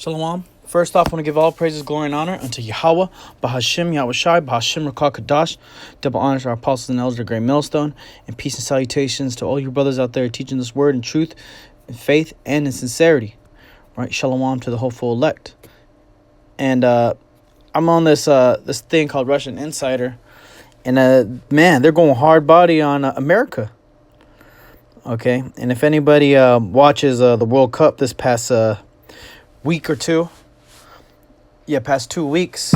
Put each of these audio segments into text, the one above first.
Shalawam. First off, I want to give all praises, glory, and honor unto Yahweh, Bahashim, Yahushai, Bahashim, Rakah, Kadash. Double honors to our apostles and elders, the great millstone, and peace and salutations to all you brothers out there teaching this word in truth, in faith, and in sincerity. Right? Shalawam to the hopeful elect. And I'm on this thing called Russian Insider, and man, they're going hard body on America. Okay, and if anybody watches the World Cup this past week or two, past 2 weeks,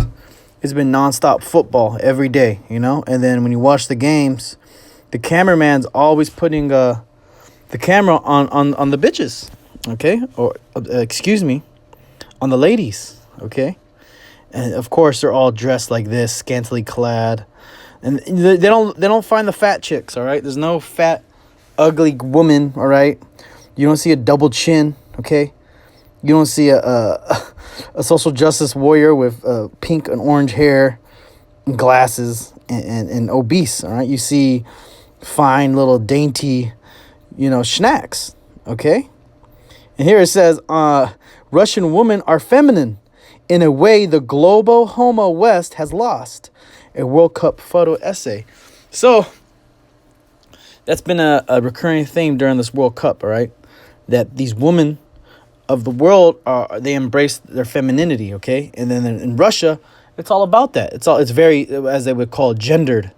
it's been nonstop football every day, you know. And then when you watch the games, the cameraman's always putting the camera on the bitches, okay, or excuse me, on the ladies, okay. And of course, they're all dressed like this, scantily clad, and they don't find the fat chicks. All right, there's no fat, ugly woman. All right, you don't see a double chin. Okay, you don't see a social justice warrior with pink and orange hair, and glasses, and obese. All right, you see fine little dainty, schnacks. Okay, and here it says, Russian women are feminine in a way the global homo West has lost. A World Cup photo essay. So that's been a recurring theme during this World Cup, all right? That these women of the world they embrace their femininity, okay? And then in Russia, it's all about that. It's very, as they would call, gendered.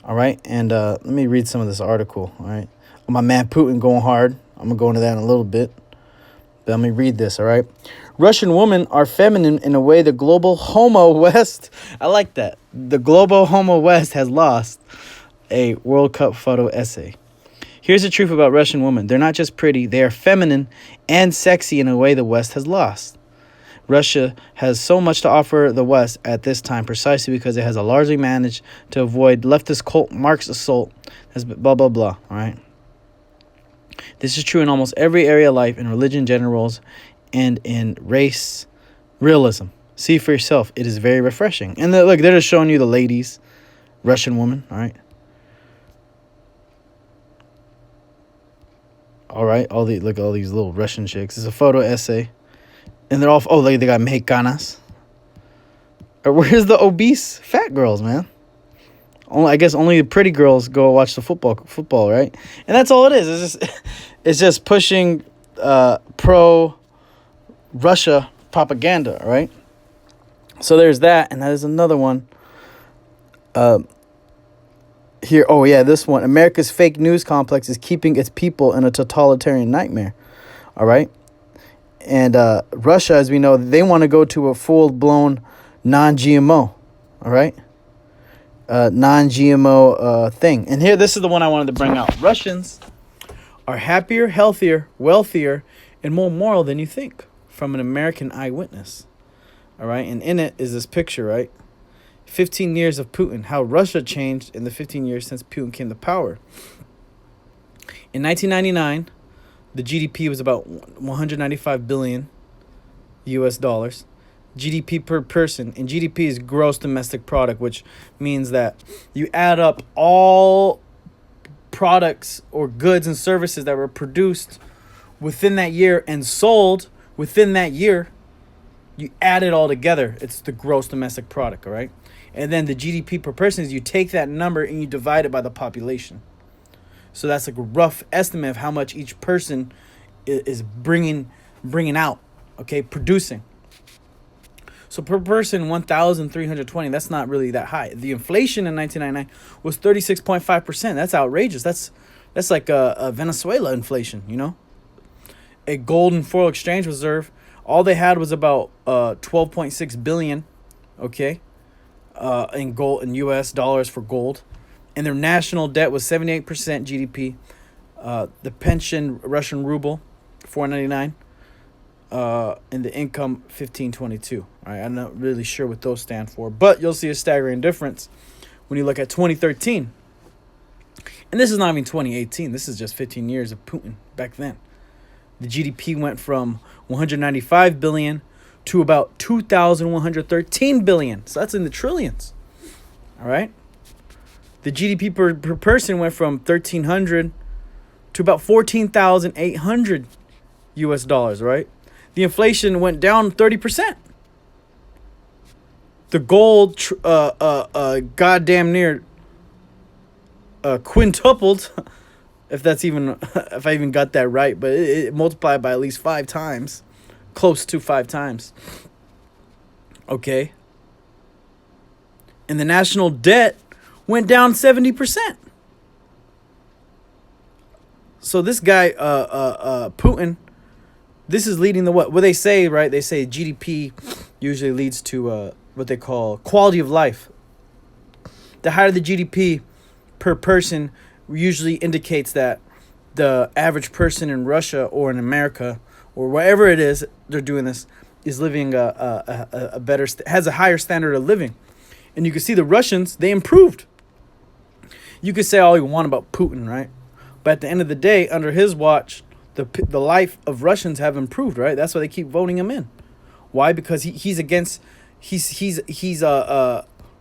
All right? And let me read some of this article, all right? My man Putin going hard. I'm going to go into that in a little bit. But let me read this, all right? Russian women are feminine in a way the global homo West, I like that. The global homo West has lost. A World Cup photo essay. Here's the truth about Russian women. They're not just pretty, they are feminine and sexy in a way the West has lost. Russia has so much to offer the West at this time precisely because it has largely managed to avoid leftist cult Marx assault. Has blah, blah, blah, all right? This is true in almost every area of life, in religion, gender roles, and in race realism. See for yourself. It is very refreshing. And look, they're just showing you the ladies, Russian woman, all right? All right, look at all these little Russian chicks. It's a photo essay. And they're all, they got Mexicanas. Or where's the obese fat girls, man? I guess only the pretty girls go watch the football, right? And that's all it is. It's just pushing pro Russia propaganda, right? So there's that, and there's another one. Here, this one. America's fake news complex is keeping its people in a totalitarian nightmare. All right, and Russia, as we know, they want to go to a full-blown non-GMO. All right, non-GMO thing. And here, this is the one I wanted to bring out. Russians are happier, healthier, wealthier, and more moral than you think. From an American eyewitness. All right. And in it is this picture, right? 15 years of Putin. How Russia changed in the 15 years since Putin came to power. In 1999, the GDP was about 195 billion US dollars. GDP per person. And GDP is gross domestic product, which means that you add up all products or goods and services that were produced within that year and sold within that year, you add it all together. It's the gross domestic product, all right? And then the GDP per person is you take that number and you divide it by the population. So that's like a rough estimate of how much each person is bringing out, okay, producing. So per person, 1,320. That's not really that high. The inflation in 1999 was 36.5%. That's outrageous. That's like a Venezuela inflation, you know? A gold and foreign exchange reserve, all they had was about 12.6 billion, okay, in gold, in US dollars for gold, and their national debt was 78% GDP. The pension, Russian ruble, 499, and the income 1522. All right, I'm not really sure what those stand for, but you'll see a staggering difference when you look at 2013, and this is not even 2018. This is just 15 years of Putin back then. The GDP went from 195 billion to about 2,113 billion. So that's in the trillions. All right. The GDP per person went from 1,300 to about 14,800 US dollars, right? the inflation went down 30%. The gold, goddamn near quintupled, if that's even, if I even got that right, but it multiplied by at least 5 times, close to 5 times. Okay. And the national debt went down 70%. So this guy, Putin, this is leading the what? What they say, right? They say GDP usually leads to what they call quality of life. The higher the GDP per person usually indicates that the average person in Russia or in America or wherever it is they're doing this is living a better, has a higher standard of living. And you can see the Russians, they improved. You could say all you want about Putin, right? But at the end of the day, under his watch, the life of Russians have improved, right? That's why they keep voting him in. Why? Because he's against, he's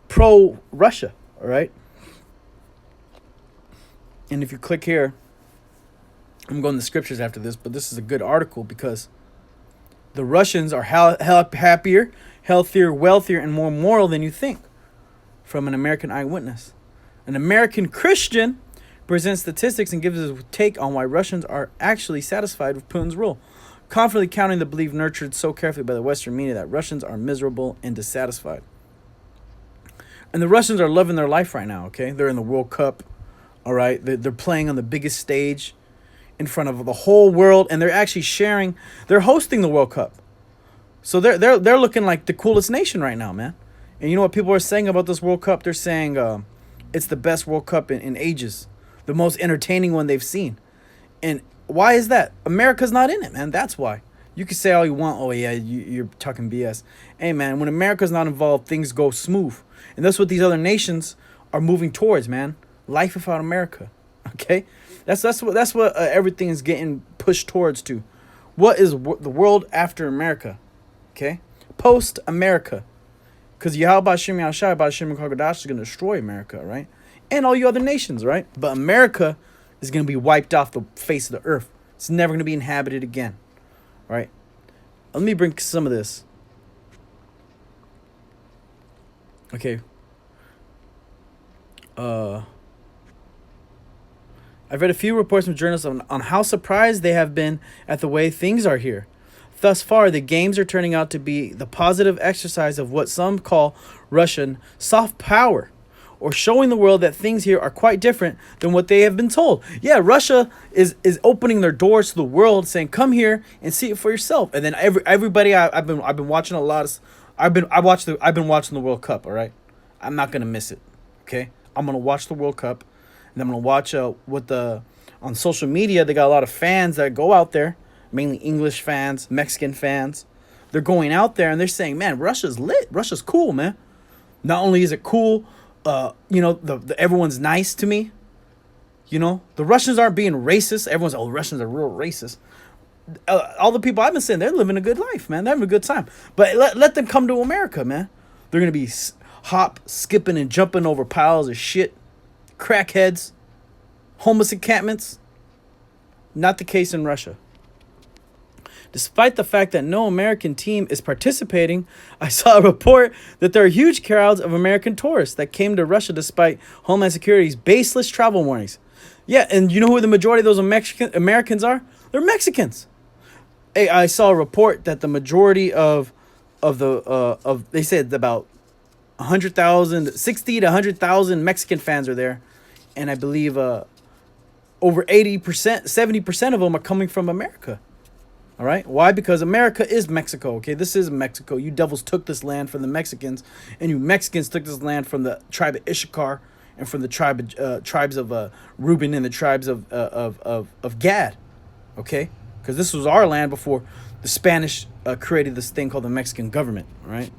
pro Russia, all right? And if you click here, I'm going to the scriptures after this, but this is a good article because the Russians are happier, healthier, wealthier, and more moral than you think. From an American eyewitness. An American Christian presents statistics and gives his take on why Russians are actually satisfied with Putin's rule, confidently counting the belief nurtured so carefully by the Western media that Russians are miserable and dissatisfied. And the Russians are loving their life right now, okay? They're in the World Cup, all right? They're playing on the biggest stage in front of the whole world, and they're actually sharing, they're hosting the World Cup. So they're looking like the coolest nation right now, man. And you know what people are saying about this World Cup? They're saying it's the best World Cup in ages. The most entertaining one they've seen. And why is that? America's not in it, man. That's why. You can say all you want. Oh, yeah, you're talking BS. Hey, man, when America's not involved, things go smooth. And that's what these other nations are moving towards, man. Life without America. Okay? That's what everything is getting pushed towards to. What is the world after America? Okay? Post-America. Because Yahweh Hashem Yahshai Hashem Kagadash is going to destroy America, right? And all you other nations, right? But America is going to be wiped off the face of the earth. It's never going to be inhabited again, right? Let me bring some of this. Okay. I've read a few reports from journalists on how surprised they have been at the way things are here. Thus far, the games are turning out to be the positive exercise of what some call Russian soft power, or showing the world that things here are quite different than what they have been told. Yeah, Russia is opening their doors to the world, saying, "Come here and see it for yourself." And then everybody, I've been watching a lot of, I've been watching the World Cup. All right, I'm not gonna miss it. Okay, I'm gonna watch the World Cup, and I'm gonna watch on social media. They got a lot of fans that go out there. Mainly English fans, Mexican fans. They're going out there and they're saying, man, Russia's lit. Russia's cool, man. Not only is it cool, everyone's nice to me. You know, the Russians aren't being racist. Everyone's, oh, Russians are real racist. All the people I've been saying, they're living a good life, man. They're having a good time. But let them come to America, man. They're going to be skipping and jumping over piles of shit. Crackheads. Homeless encampments. Not the case in Russia. Despite the fact that no American team is participating, I saw a report that there are huge crowds of American tourists that came to Russia despite Homeland Security's baseless travel warnings. Yeah, and you know who the majority of those Americans are? They're Mexicans. Hey, I saw a report that the majority of they said about 100,000, 60 to 100,000 Mexican fans are there, and I believe over 80%, 70% of them are coming from America. All right. Why? Because America is Mexico. Okay. This is Mexico. You devils took this land from the Mexicans, and you Mexicans took this land from the tribe of Issachar and from the tribes of Reuben and the tribes of Gad. Okay. Because this was our land before the Spanish created this thing called the Mexican government. All right.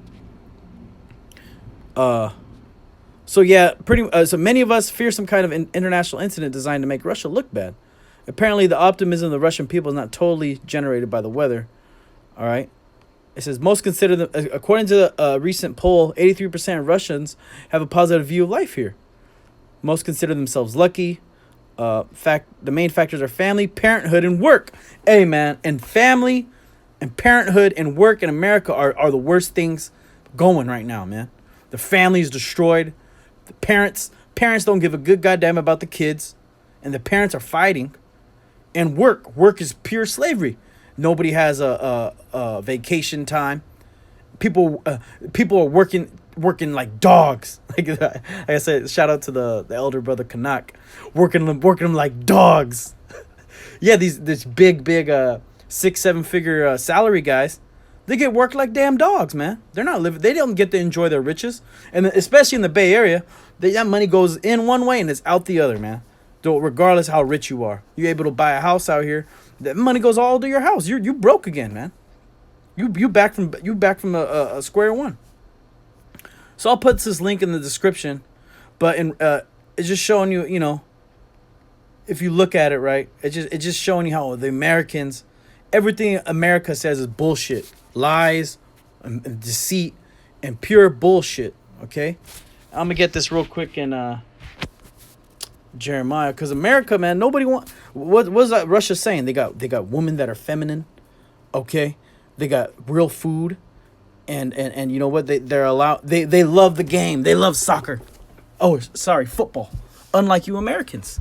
So yeah, so many of us fear some kind of international incident designed to make Russia look bad. Apparently, the optimism of the Russian people is not totally generated by the weather. All right. It says most consider them, according to a recent poll, 83% of Russians have a positive view of life here. Most consider themselves lucky. The main factors are family, parenthood, and work. Hey, man, and family And parenthood and work in America are the worst things going right now, man. The family is destroyed. The parents don't give a good goddamn about the kids, and the parents are fighting. And work is pure slavery. Nobody has a vacation time. People are working like dogs. Like I said, shout out to the elder brother Kanak, working them like dogs. Yeah, this big 6-7 figure salary guys, they get worked like damn dogs, man. They're not living. They don't get to enjoy their riches, and especially in the Bay Area, that money goes in one way and it's out the other, man. Regardless how rich you are, you're able to buy a house out here. That money goes all to your house. You broke again, man. You back from a square one. So I'll put this link in the description, but it's just showing you, if you look at it right, it's just showing you how the Americans, everything America says is bullshit, lies, and deceit, and pure bullshit. Okay, I'm gonna get this real quick in Jeremiah, because America, man, nobody what's that Russia saying? They got women that are feminine, okay? They got real food, and you know what? They're allowed. They love the game. They love soccer. Oh, sorry, football. Unlike you Americans,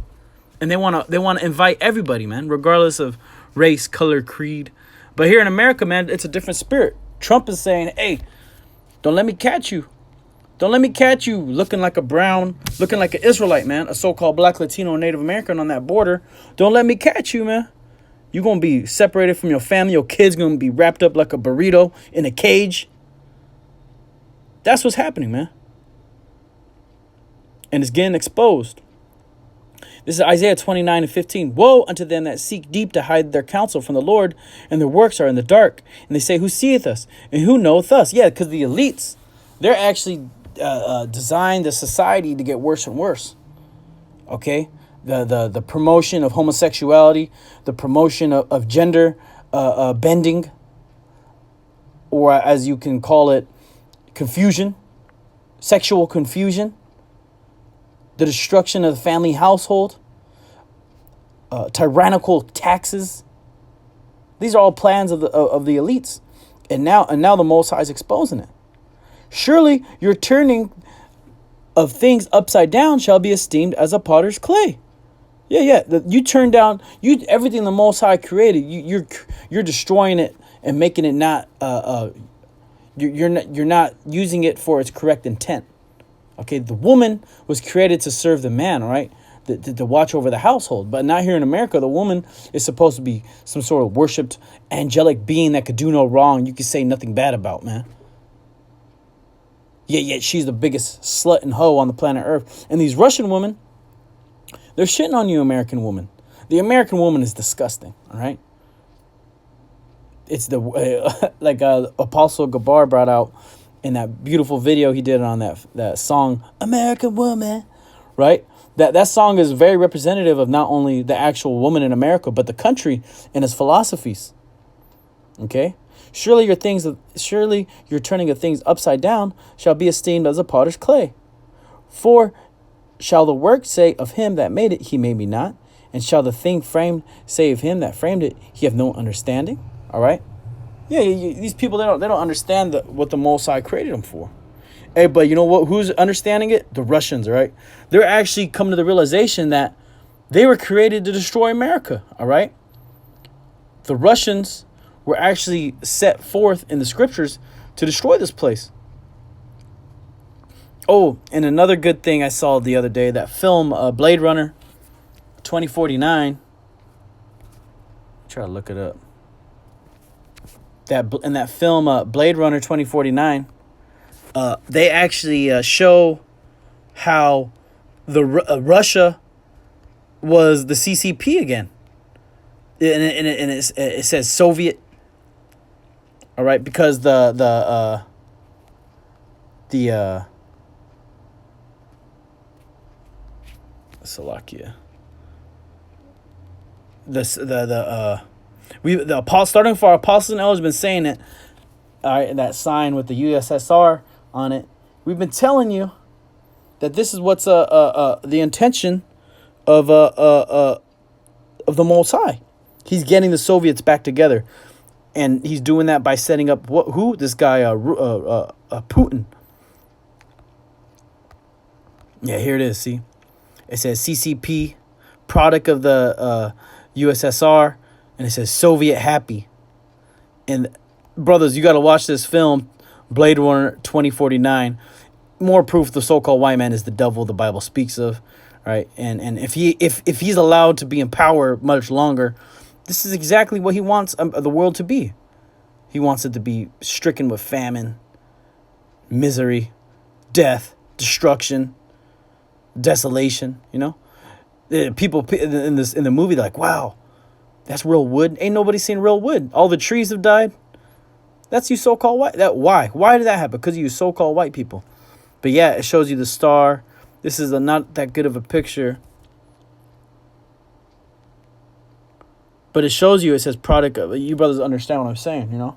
and they wanna invite everybody, man, regardless of race, color, creed. But here in America, man, it's a different spirit. Trump is saying, "Hey, don't let me catch you. Don't let me catch you looking like an Israelite, man, a so-called black, Latino, Native American on that border. Don't let me catch you, man. You're going to be separated from your family. Your kid's going to be wrapped up like a burrito in a cage." That's what's happening, man. And it's getting exposed. This is Isaiah 29:15. "Woe unto them that seek deep to hide their counsel from the Lord, and their works are in the dark. And they say, Who seeth us? And who knoweth us?" Yeah, because the elites, they're actually designed the society to get worse and worse. Okay, the promotion of homosexuality, the promotion of gender bending, or as you can call it, confusion, sexual confusion, the destruction of the family household, tyrannical taxes. These are all plans of the elites, and now the Most High is exposing it. "Surely your turning of things upside down shall be esteemed as a potter's clay." Yeah. You turn down everything the Most High created. You're destroying it and making it not. You're not using it for its correct intent. Okay, the woman was created to serve the man, all right, to watch over the household. But not here in America. The woman is supposed to be some sort of worshipped angelic being that could do no wrong. You could say nothing bad about, man. Yet she's the biggest slut and hoe on the planet Earth. And these Russian women, they're shitting on you, American woman. The American woman is disgusting, all right? It's like Apostle Gabar brought out in that beautiful video he did on that song, American Woman, right? That song is very representative of not only the actual woman in America, but the country and its philosophies, okay? Surely your turning of things upside down shall be esteemed as a potter's clay. For shall the work say of him that made it, he made me not? And shall the thing framed say of him that framed it, he have no understanding? All right? Yeah, these people, they don't understand what the Most High created them for. Hey, but you know what? Who's understanding it? The Russians, right? They're actually coming to the realization that they were created to destroy America, all right? The Russians were actually set forth in the scriptures to destroy this place. Oh, and another good thing I saw the other day, that film Blade Runner 2049. Try to look it up. In that film Blade Runner 2049, they actually show how Russia was the CCP again, and it says Soviet. All right, because the Slovakia. Starting for our apostles and elders have been saying it. All right, that sign with the USSR on it. We've been telling you that this is what's the intention of the Most High. He's getting the Soviets back together. And he's doing that by setting up who? This guy, Putin. Yeah, here it is. See, it says CCP, product of the USSR, and it says Soviet happy. And brothers, you got to watch this film, Blade Runner 2049. More proof the so-called white man is the devil the Bible speaks of, right? And if he's allowed to be in power much longer, this is exactly what he wants the world to be. He wants it to be stricken with famine, misery, death, destruction, desolation. You know, people in the movie, they're like, "Wow, that's real wood." Ain't nobody seen real wood. All the trees have died. That's you so-called white. Why? Why did that happen? Because of you so-called white people. But yeah, it shows you the star. This is not that good of a picture. But it shows you, it says product of, you brothers understand what I'm saying, you know?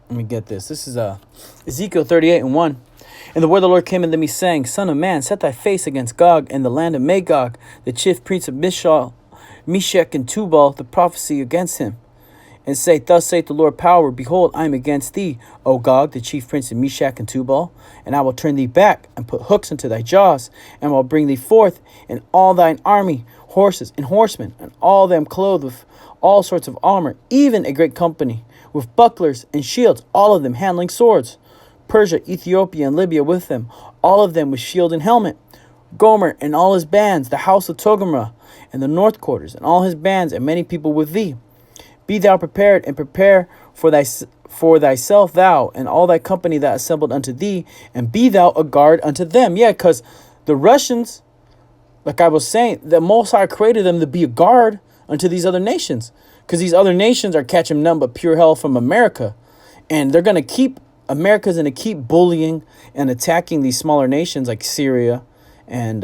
Let me get this. This is Ezekiel 38:1. And the word of the Lord came unto me, saying, Son of man, set thy face against Gog and the land of Magog, the chief prince of Meshech and Tubal, the prophecy against him. And say, Thus saith the Lord power, Behold, I am against thee, O Gog, the chief prince of Meshech and Tubal, and I will turn thee back, and put hooks into thy jaws, and will bring thee forth, and all thine army, horses and horsemen, and all them clothed with all sorts of armor, even a great company, with bucklers and shields, all of them handling swords. Persia, Ethiopia, and Libya with them, all of them with shield and helmet. Gomer and all his bands, the house of Togarmah, and the north quarters, and all his bands, and many people with thee. Be thou prepared, and prepare for thyself, thou, and all thy company that assembled unto thee, and be thou a guard unto them. Yeah, because the Russians, like I was saying, the Most High created them to be a guard unto these other nations. Because these other nations are catching none but pure hell from America. And they're going to keep, America's going to keep bullying and attacking these smaller nations like Syria and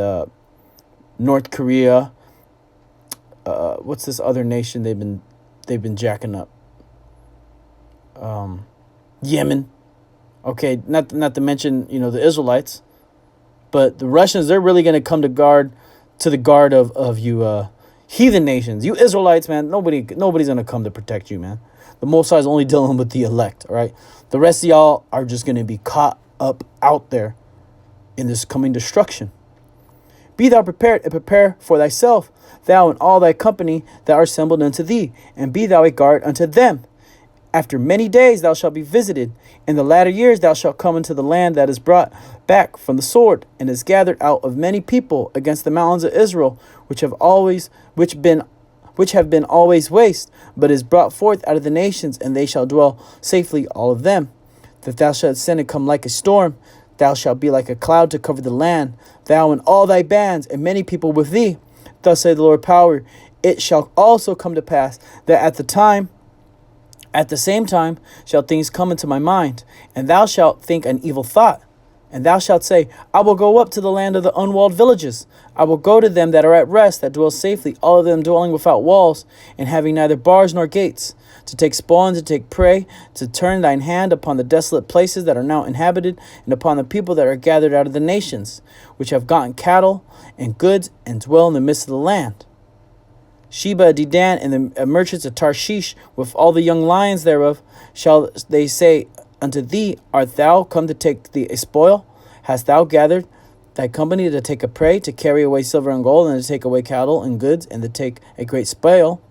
North Korea. What's this other nation they've been jacking up? Yemen. Okay, not to mention, the Israelites. But the Russians, they're really going to come to the guard of you heathen nations. You Israelites, man, nobody's going to come to protect you, man. The Most High is only dealing with the elect, all right? The rest of y'all are just going to be caught up out there in this coming destruction. Be thou prepared, and prepare for thyself, thou and all thy company that are assembled unto thee, and be thou a guard unto them. After many days thou shalt be visited. In the latter years thou shalt come into the land that is brought back from the sword, and is gathered out of many people against the mountains of Israel, which have been always waste, but is brought forth out of the nations, and they shall dwell safely, all of them. That thou shalt send and come like a storm, thou shalt be like a cloud to cover the land, thou and all thy bands, and many people with thee. Thus saith the Lord power, it shall also come to pass that at the same time shall things come into my mind, and thou shalt think an evil thought. And thou shalt say, I will go up to the land of the unwalled villages. I will go to them that are at rest, that dwell safely, all of them dwelling without walls, and having neither bars nor gates, to take spoil and to take prey, to turn thine hand upon the desolate places that are now inhabited, and upon the people that are gathered out of the nations, which have gotten cattle and goods, and dwell in the midst of the land. Sheba, Dedan, and the merchants of Tarshish, with all the young lions thereof, shall they say unto thee, Art thou come to take thee a spoil? Hast thou gathered thy company to take a prey, to carry away silver and gold, and to take away cattle and goods, and to take a great spoil?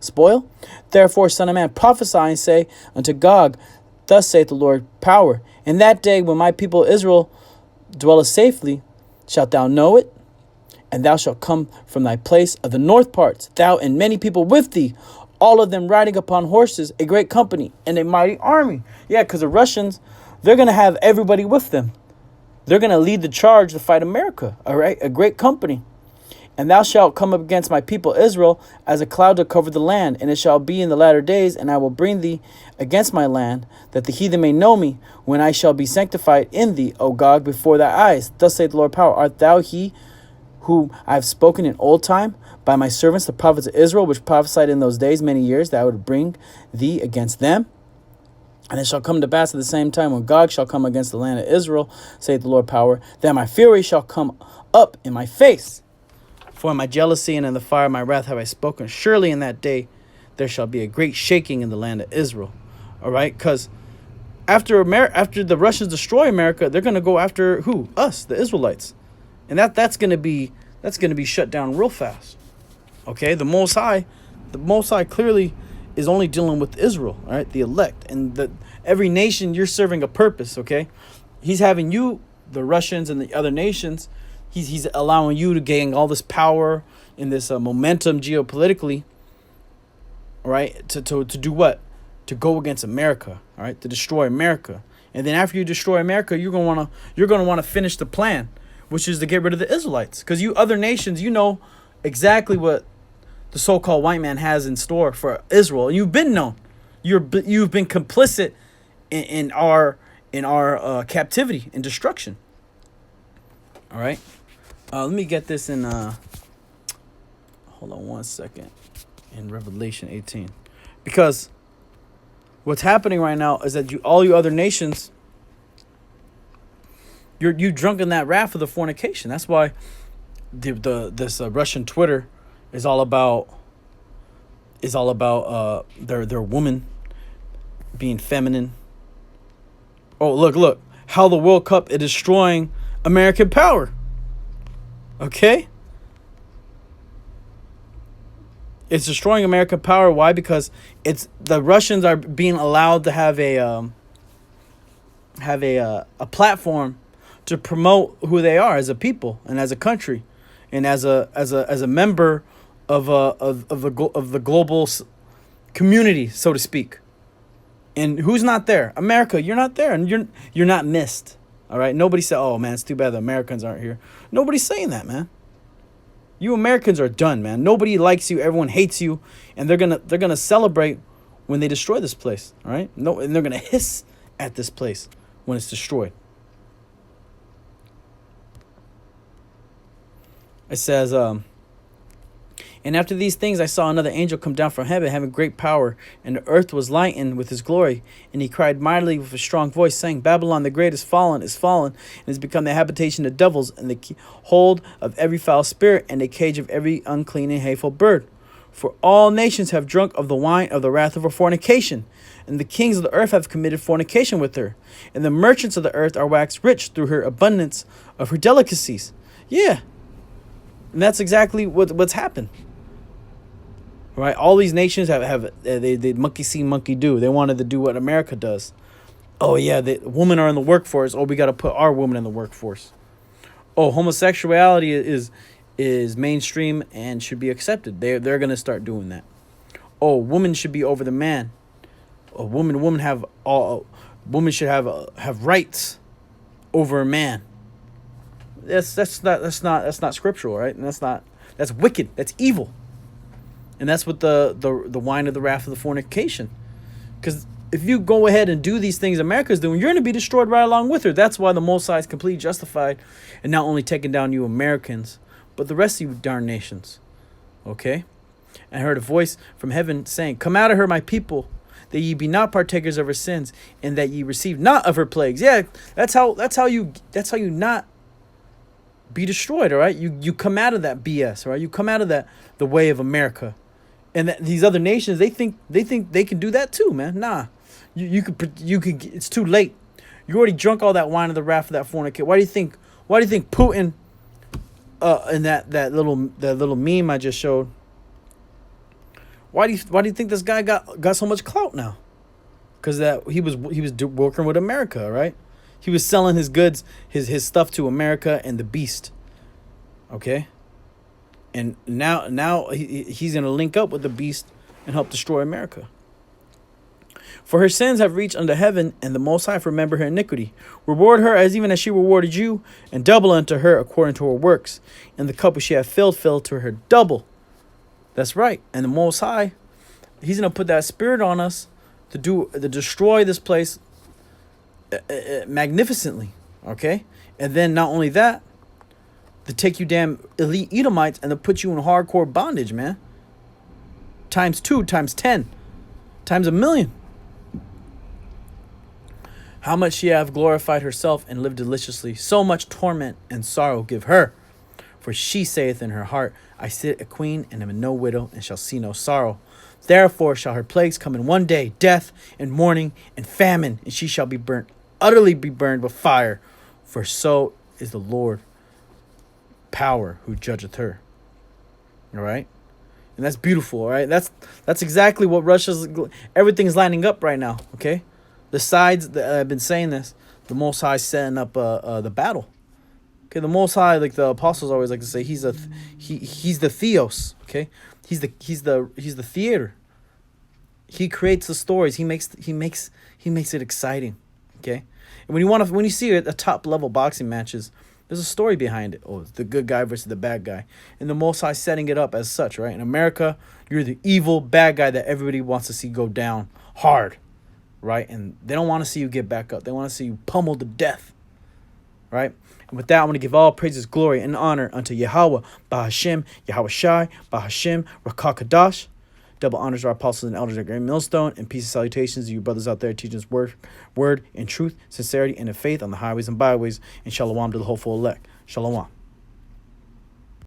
Therefore, son of man, prophesy and say unto Gog, Thus saith the Lord power, In that day when my people Israel dwelleth safely, shalt thou know it? And thou shalt come from thy place of the north parts, thou and many people with thee, all of them riding upon horses, a great company, and a mighty army. Yeah, because the Russians, they're going to have everybody with them. They're going to lead the charge to fight America, all right? A great company. And thou shalt come up against my people Israel as a cloud to cover the land. And it shall be in the latter days, and I will bring thee against my land, that the heathen may know me, when I shall be sanctified in thee, O Gog, before thy eyes. Thus saith the Lord power, Art thou he whom I have spoken in old time by my servants the prophets of Israel, which prophesied in those days many years, that I would bring thee against them? And it shall come to pass at the same time, when Gog shall come against the land of Israel, saith the Lord power, that my fury shall come up in my face. For in my jealousy and in the fire of my wrath have I spoken. Surely in that day there shall be a great shaking in the land of Israel. All right, because after the Russians destroy America, they're gonna go after who? Us, the Israelites, and that's gonna be shut down real fast. Okay, the Most High clearly is only dealing with Israel, all right, the elect, and every nation you're serving a purpose. Okay, He's having you, the Russians and the other nations, he's allowing you to gain all this power and this momentum geopolitically. All right, to do what? To go against America, all right, to destroy America. And then after you destroy America, you're gonna want to finish the plan, which is to get rid of the Israelites, because you other nations, you know exactly what the so-called white man has in store for Israel. You've been known, you've been complicit in our captivity and destruction. All right, let me get this in. Hold on one second. In Revelation 18, because what's happening right now is that all you other nations, you drunk in that wrath of the fornication. That's why this Russian Twitter is all about their woman being feminine. Oh, look how the World Cup is destroying American power. Okay, it's destroying American power. Why? Because it's the Russians are being allowed to have a platform to promote who they are as a people and as a country, and as a member of the global community, so to speak. And who's not there? America. You're not there, and you're not missed. All right. Nobody said, "Oh man, it's too bad the Americans aren't here." Nobody's saying that, man. You Americans are done, man. Nobody likes you. Everyone hates you, and they're gonna celebrate when they destroy this place. All right. No, and they're gonna hiss at this place when it's destroyed. It says, and after these things I saw another angel come down from heaven, having great power, and the earth was lightened with his glory. And he cried mightily with a strong voice, saying, Babylon the great is fallen, and has become the habitation of devils, and the hold of every foul spirit, and the cage of every unclean and hateful bird. For all nations have drunk of the wine of the wrath of her fornication, and the kings of the earth have committed fornication with her, and the merchants of the earth are waxed rich through her abundance of her delicacies. Yeah, and that's exactly what's happened. Right, all these nations have they monkey see, monkey do. They wanted to do what America does. Oh yeah, the women are in the workforce. Oh, we got to put our women in the workforce. Oh, homosexuality is mainstream and should be accepted. They're gonna start doing that. Oh, women should be over the man. Oh, women should have rights over a man. That's not scriptural, right? And that's wicked. That's evil. And that's what the wine of the wrath of the fornication. Because if you go ahead and do these things America's doing, you're going to be destroyed right along with her. That's why the Most High is completely justified in not only taking down you Americans, but the rest of you darn nations. Okay? And I heard a voice from heaven saying, Come out of her, my people, that ye be not partakers of her sins, and that ye receive not of her plagues. Yeah, that's how you not be destroyed, all right? You come out of that BS, all right? You come out of the way of America. And these other nations, they think they can do that too, man. Nah, you could. It's too late. You already drunk all that wine of the wrath of that fornication. Why do you think Putin, in that little meme I just showed? Why do you think this guy got so much clout now? Because that he was working with America, right? He was selling his goods, his stuff to America and the beast. Okay. And now he's going to link up with the beast and help destroy America. For her sins have reached unto heaven, and the Most High remember her iniquity. Reward her even as she rewarded you, and double unto her according to her works. And the cup which she hath filled to her double. That's right. And the Most High, he's going to put that spirit on us to destroy this place magnificently. Okay? And then not only that, to take you damn elite Edomites and to put you in hardcore bondage, man. Times 2, times 10, times 1,000,000. How much she have glorified herself and lived deliciously. So much torment and sorrow give her. For she saith in her heart, I sit a queen and am no widow and shall see no sorrow. Therefore shall her plagues come in one day, death and mourning and famine, and she shall be burnt, utterly be burned with fire. For so is the Lord power who judgeth her. All right? And that's beautiful, all right? That's exactly what everything's lining up right now, okay? The sides, I've been saying this, the Most High setting up the battle. Okay, the Most High, like the apostles always like to say, he's the Theos, okay? He's the theater. He creates the stories. He makes it exciting, okay? And when you see a top level boxing matches, there's a story behind it. Oh, it's the good guy versus the bad guy. And the Most High setting it up as such, right? In America, you're the evil bad guy that everybody wants to see go down hard, right? And they don't want to see you get back up. They want to see you pummeled to death, right? And with that, I want to give all praises, glory, and honor unto Yahweh, Bahashem, Yahweh Shai, Bahashem, Rakakadash. Double honors to our apostles and elders at Great Millstone, and peace and salutations to you brothers out there teaching this word in truth, sincerity, and in faith on the highways and byways, and shalawam to the hopeful elect. Shalawam.